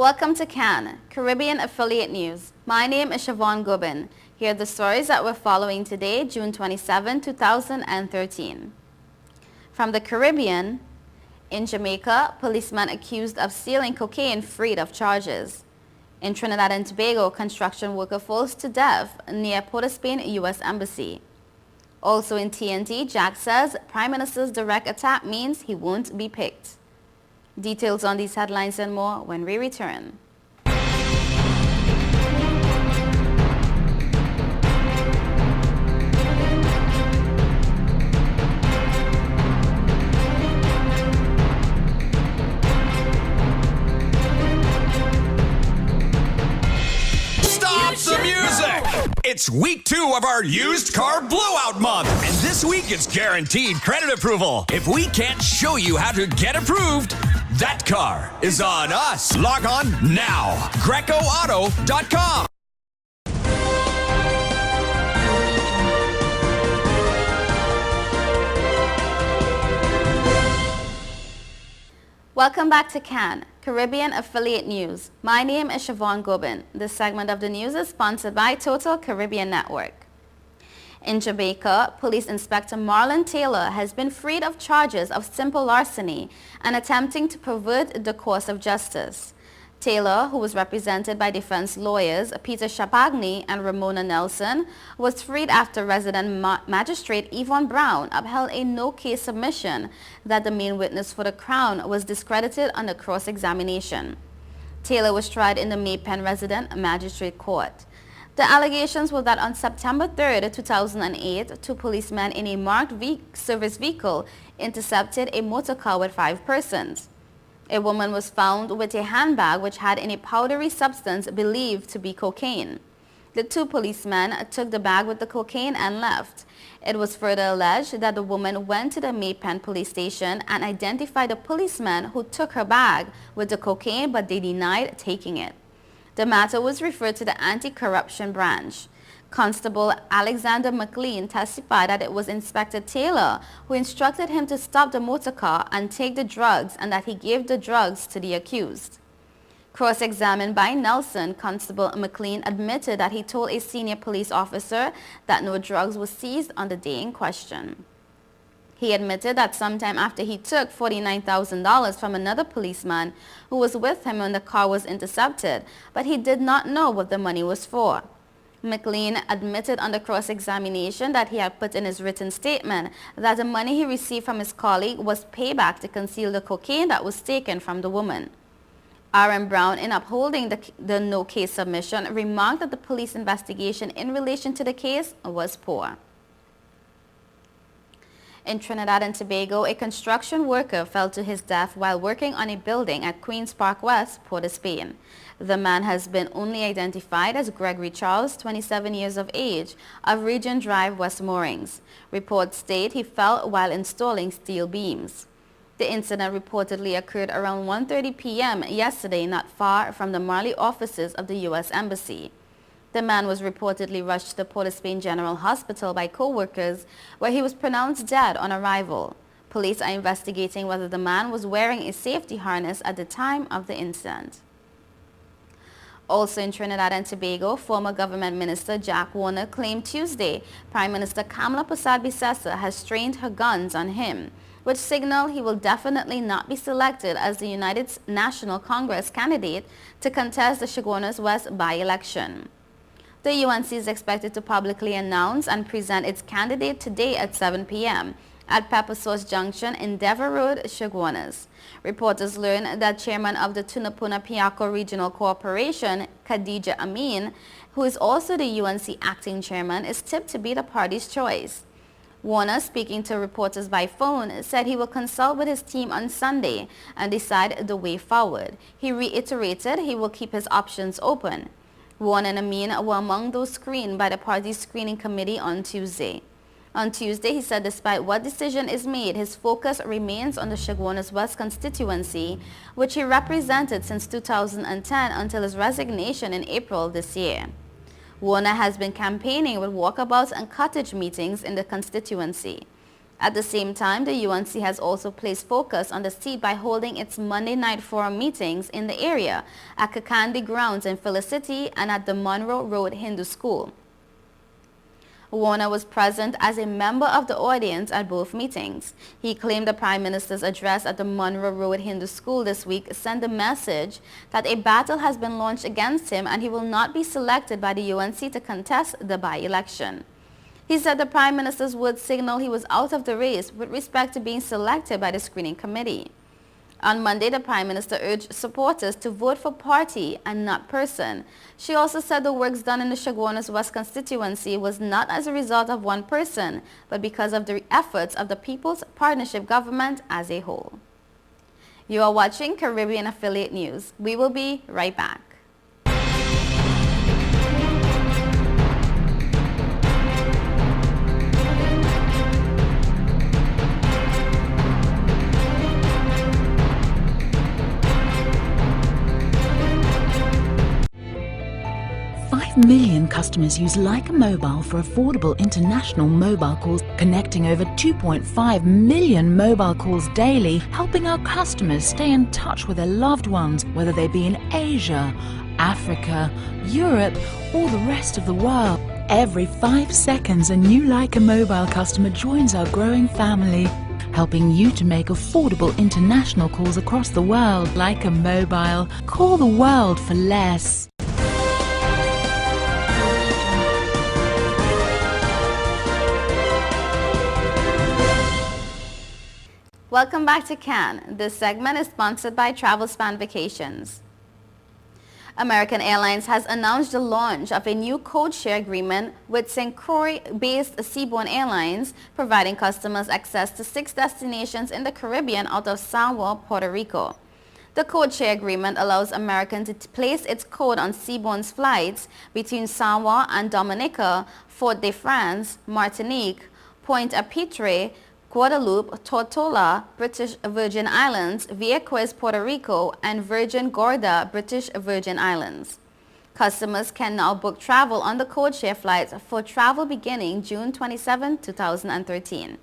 Welcome to CAN, Caribbean Affiliate News. My name is Siobhan Gubin. Here are the stories that we're following today, June 27, 2013. From the Caribbean, in Jamaica, policeman accused of stealing cocaine freed of charges. In Trinidad and Tobago, construction worker falls to death near Port of Spain U.S. Embassy. Also in TNT, Jack says Prime Minister's direct attack means he won't be picked. Details on these headlines and more when we return. Stop the music! It's week 2 of our used car blowout month, and this week it's guaranteed credit approval. If we can't show you how to get approved, that car is on us. Log on now. GrecoAuto.com. Welcome back to CAN, Caribbean Affiliate News. My name is Siobhan Gubin. This segment of the news is sponsored by Total Caribbean Network. In Jamaica, Police Inspector Marlon Taylor has been freed of charges of simple larceny and attempting to pervert the course of justice. Taylor, who was represented by defense lawyers Peter Chapagni and Ramona Nelson, was freed after resident magistrate Yvonne Brown upheld a no-case submission that the main witness for the Crown was discredited under cross-examination. Taylor was tried in the Maypen Resident Magistrate Court. The allegations were that on September 3, 2008, 2 policemen in a marked service vehicle intercepted a motor car with 5 persons. A woman was found with a handbag which had in a powdery substance believed to be cocaine. The 2 policemen took the bag with the cocaine and left. It was further alleged that the woman went to the Maypen police station and identified the policeman who took her bag with the cocaine, but they denied taking it. The matter was referred to the anti-corruption branch. Constable Alexander McLean testified that it was Inspector Taylor who instructed him to stop the motor car and take the drugs, and that he gave the drugs to the accused. Cross-examined by Nelson, Constable McLean admitted that he told a senior police officer that no drugs were seized on the day in question. He admitted that sometime after he took $49,000 from another policeman who was with him when the car was intercepted, but he did not know what the money was for. McLean admitted under cross-examination that he had put in his written statement that the money he received from his colleague was payback to conceal the cocaine that was taken from the woman. R.M. Brown, in upholding the no-case submission, remarked that the police investigation in relation to the case was poor. In Trinidad and Tobago, a construction worker fell to his death while working on a building at Queen's Park West, Port of Spain. The man has been only identified as Gregory Charles, 27 years of age, of Regent Drive, West Moorings. Reports state he fell while installing steel beams. The incident reportedly occurred around 1:30 p.m. yesterday, not far from the Marley offices of the U.S. Embassy. The man was reportedly rushed to the Port of Spain General Hospital by co-workers, where he was pronounced dead on arrival. Police are investigating whether the man was wearing a safety harness at the time of the incident. Also in Trinidad and Tobago, former government minister Jack Warner claimed Tuesday Prime Minister Kamla Persad-Bissessar has trained her guns on him, which signal he will definitely not be selected as the United National Congress candidate to contest the Chaguanas West by-election. The UNC is expected to publicly announce and present its candidate today at 7 p.m. at Pepper Source Junction in Devon Road, Chaguanas. Reporters learned that chairman of the Tunapuna-Piako Regional Corporation, Khadija Amin, who is also the UNC acting chairman, is tipped to be the party's choice. Warner, speaking to reporters by phone, said he will consult with his team on Sunday and decide the way forward. He reiterated he will keep his options open. Warner and Amin were among those screened by the party's screening committee on Tuesday. On Tuesday, he said despite what decision is made, his focus remains on the Chaguanas West constituency, which he represented since 2010 until his resignation in April this year. Warner has been campaigning with walkabouts and cottage meetings in the constituency. At the same time, the UNC has also placed focus on the seat by holding its Monday night forum meetings in the area at Kakandi Grounds in Philly City and at the Monroe Road Hindu School. Warner was present as a member of the audience at both meetings. He claimed the Prime Minister's address at the Monroe Road Hindu School this week sent a message that a battle has been launched against him and he will not be selected by the UNC to contest the by-election. He said the Prime Minister's words signal he was out of the race with respect to being selected by the screening committee. On Monday, the Prime Minister urged supporters to vote for party and not person. She also said the works done in the Chaguanas West constituency was not as a result of one person, but because of the efforts of the People's Partnership Government as a whole. You are watching Caribbean Affiliate News. We will be right back. 5 million customers use Leica Mobile for affordable international mobile calls, connecting over 2.5 million mobile calls daily, helping our customers stay in touch with their loved ones, whether they be in Asia, Africa, Europe, or the rest of the world. Every 5 seconds, a new Leica Mobile customer joins our growing family, helping you to make affordable international calls across the world. Leica Mobile. Call the world for less. Welcome back to Cannes. This segment is sponsored by TravelSpan Vacations. American Airlines has announced the launch of a new code-share agreement with St. Croix-based Seabourn Airlines, providing customers access to 6 destinations in the Caribbean out of San Juan, Puerto Rico. The code-share agreement allows American to place its code on Seabourn's flights between San Juan and Dominica, Fort-de-France, Martinique, Pointe-à-Pitre, Guadeloupe, Tortola, British Virgin Islands, Vieques, Puerto Rico, and Virgin Gorda, British Virgin Islands. Customers can now book travel on the code-share flights for travel beginning June 27, 2013.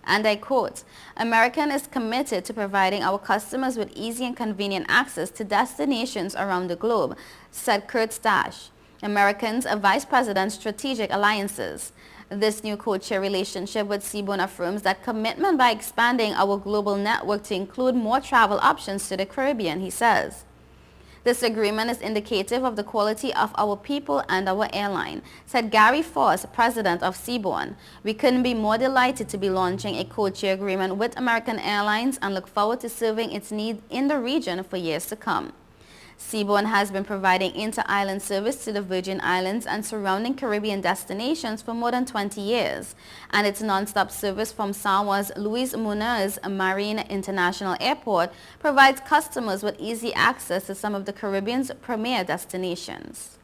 And I quote, "American is committed to providing our customers with easy and convenient access to destinations around the globe," said Kurt Stash, American's Vice President Strategic Alliances. This new code-share relationship with Seabourn affirms that commitment by expanding our global network to include more travel options to the Caribbean, he says. This agreement is indicative of the quality of our people and our airline, said Gary Foss, president of Seabourn. "We couldn't be more delighted to be launching a code-share agreement with American Airlines and look forward to serving its needs in the region for years to come." Seabourn has been providing inter-island service to the Virgin Islands and surrounding Caribbean destinations for more than 20 years, and its non-stop service from San Juan's Luis Munoz Marin International Airport provides customers with easy access to some of the Caribbean's premier destinations.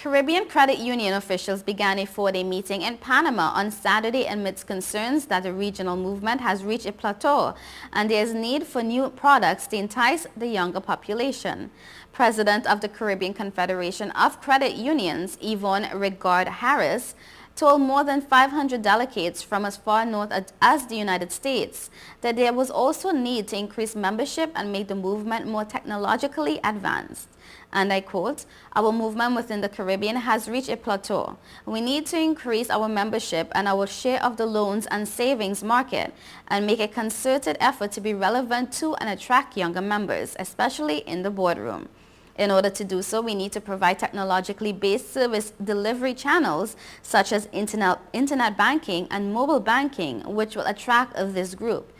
Caribbean credit union officials began a 4-day meeting in Panama on Saturday amidst concerns that the regional movement has reached a plateau and there is need for new products to entice the younger population. President of the Caribbean Confederation of Credit Unions, Yvonne Rigard Harris, told more than 500 delegates from as far north as the United States that there was also need to increase membership and make the movement more technologically advanced. And I quote, "Our movement within the Caribbean has reached a plateau. We need to increase our membership and our share of the loans and savings market and make a concerted effort to be relevant to and attract younger members, especially in the boardroom. In order to do so, we need to provide technologically based service delivery channels such as internet banking and mobile banking, which will attract this group.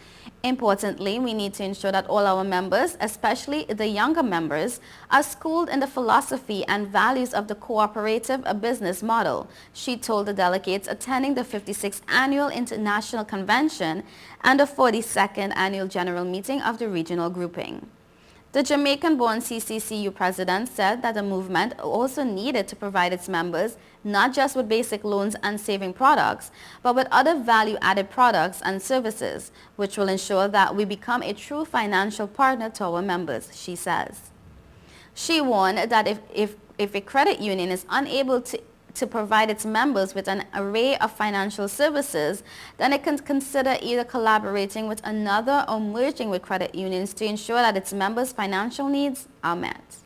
Importantly, we need to ensure that all our members, especially the younger members, are schooled in the philosophy and values of the cooperative business model," she told the delegates attending the 56th Annual International Convention and the 42nd Annual General Meeting of the regional grouping. The Jamaican-born CCCU president said that the movement also needed to provide its members not just with basic loans and saving products, but with other value-added products and services, which will ensure that we become a true financial partner to our members, she says. She warned that if a credit union is unable to to provide its members with an array of financial services, then it can consider either collaborating with another or merging with credit unions to ensure that its members' financial needs are met.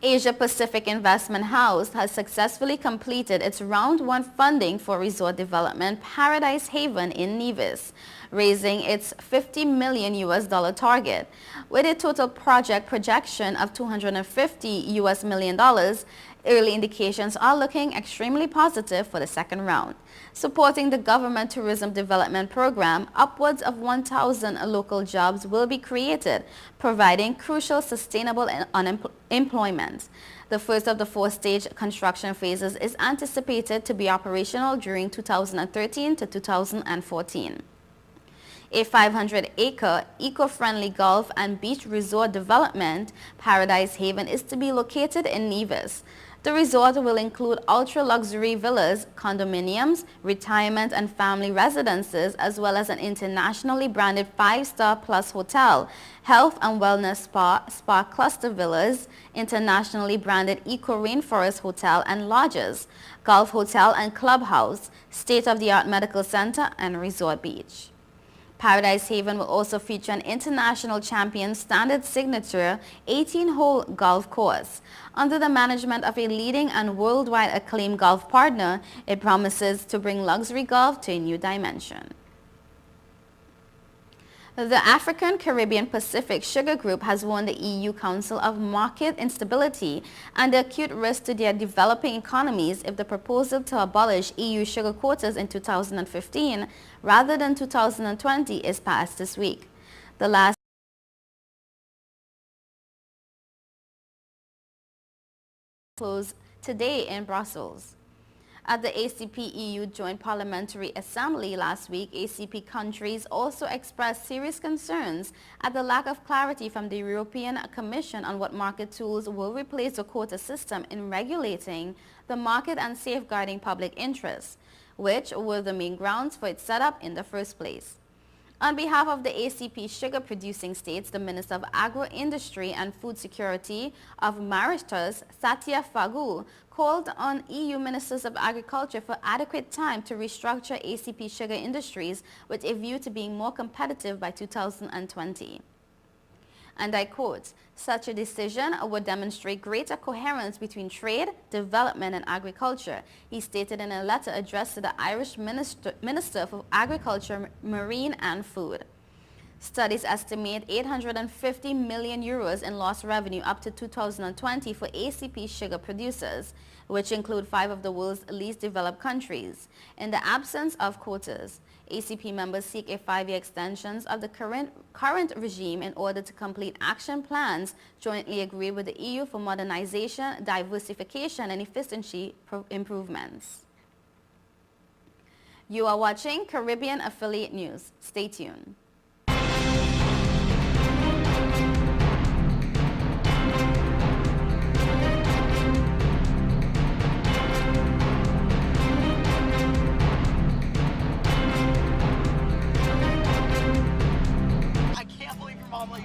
Asia Pacific Investment House has successfully completed its round 1 funding for resort development Paradise Haven in Nevis, raising its $50 million target. With a total project projection of $250 million, early indications are looking extremely positive for the second round. Supporting the government tourism development program, upwards of 1,000 local jobs will be created, providing crucial sustainable employment. The first of the 4-stage construction phases is anticipated to be operational during 2013 to 2014. A 500-acre eco-friendly golf and beach resort development, Paradise Haven, is to be located in Nevis. The resort will include ultra-luxury villas, condominiums, retirement and family residences, as well as an internationally branded 5-star plus hotel, health and wellness spa cluster villas, internationally branded eco-rainforest hotel and lodges, golf hotel and clubhouse, state-of-the-art medical center, and resort beach. Paradise Haven will also feature an international champion standard signature 18-hole golf course. Under the management of a leading and worldwide acclaimed golf partner, it promises to bring luxury golf to a new dimension. The African, Caribbean, Pacific Sugar Group has warned the EU Council of market instability and the acute risk to their developing economies if the proposal to abolish EU sugar quotas in 2015 rather than 2020 is passed this week. The last closed today in Brussels. At the ACP-EU Joint Parliamentary Assembly last week, ACP countries also expressed serious concerns at the lack of clarity from the European Commission on what market tools will replace the quota system in regulating the market and safeguarding public interests, which were the main grounds for its setup in the first place. On behalf of the ACP sugar-producing states, the Minister of Agro-Industry and Food Security of Mauritius, Satya Fagu, called on EU Ministers of Agriculture for adequate time to restructure ACP sugar industries with a view to being more competitive by 2020. And I quote, "Such a decision would demonstrate greater coherence between trade, development and agriculture," he stated in a letter addressed to the Irish Minister for Agriculture, Marine and Food. Studies estimate 850 million euros in lost revenue up to 2020 for ACP sugar producers, which include 5 of the world's least developed countries. In the absence of quotas, ACP members seek a 5-year extension of the current regime in order to complete action plans jointly agreed with the EU for modernization, diversification and efficiency improvements. You are watching Caribbean Affiliate News. Stay tuned.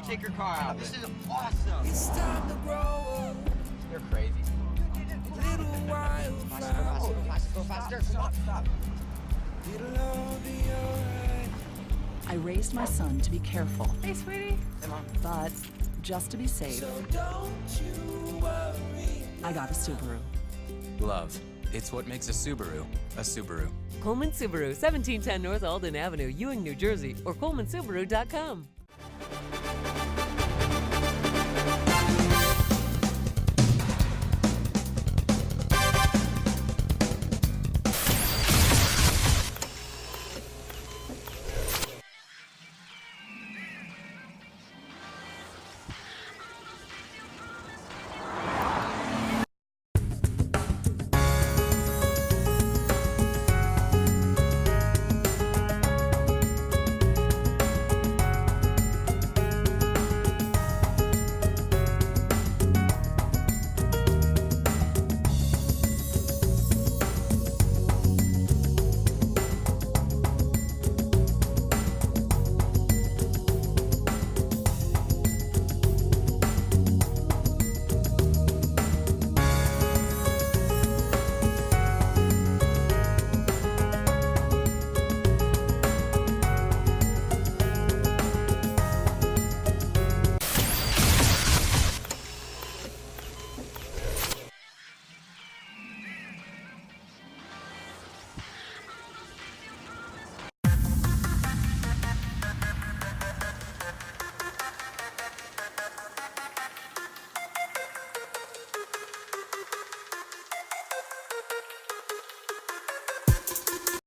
Take your car out. This is awesome. It's time to grow up. You're crazy. Little wildflower. Go faster. Stop. It'll all be alright. I raised my son to be careful, Hey, sweetie. Hey, Mom. but just to be safe, So don't you worry. I got a Subaru. Love. It's what makes a Subaru a Subaru. Coleman Subaru, 1710 North Alden Avenue, Ewing, New Jersey, or ColemanSubaru.com.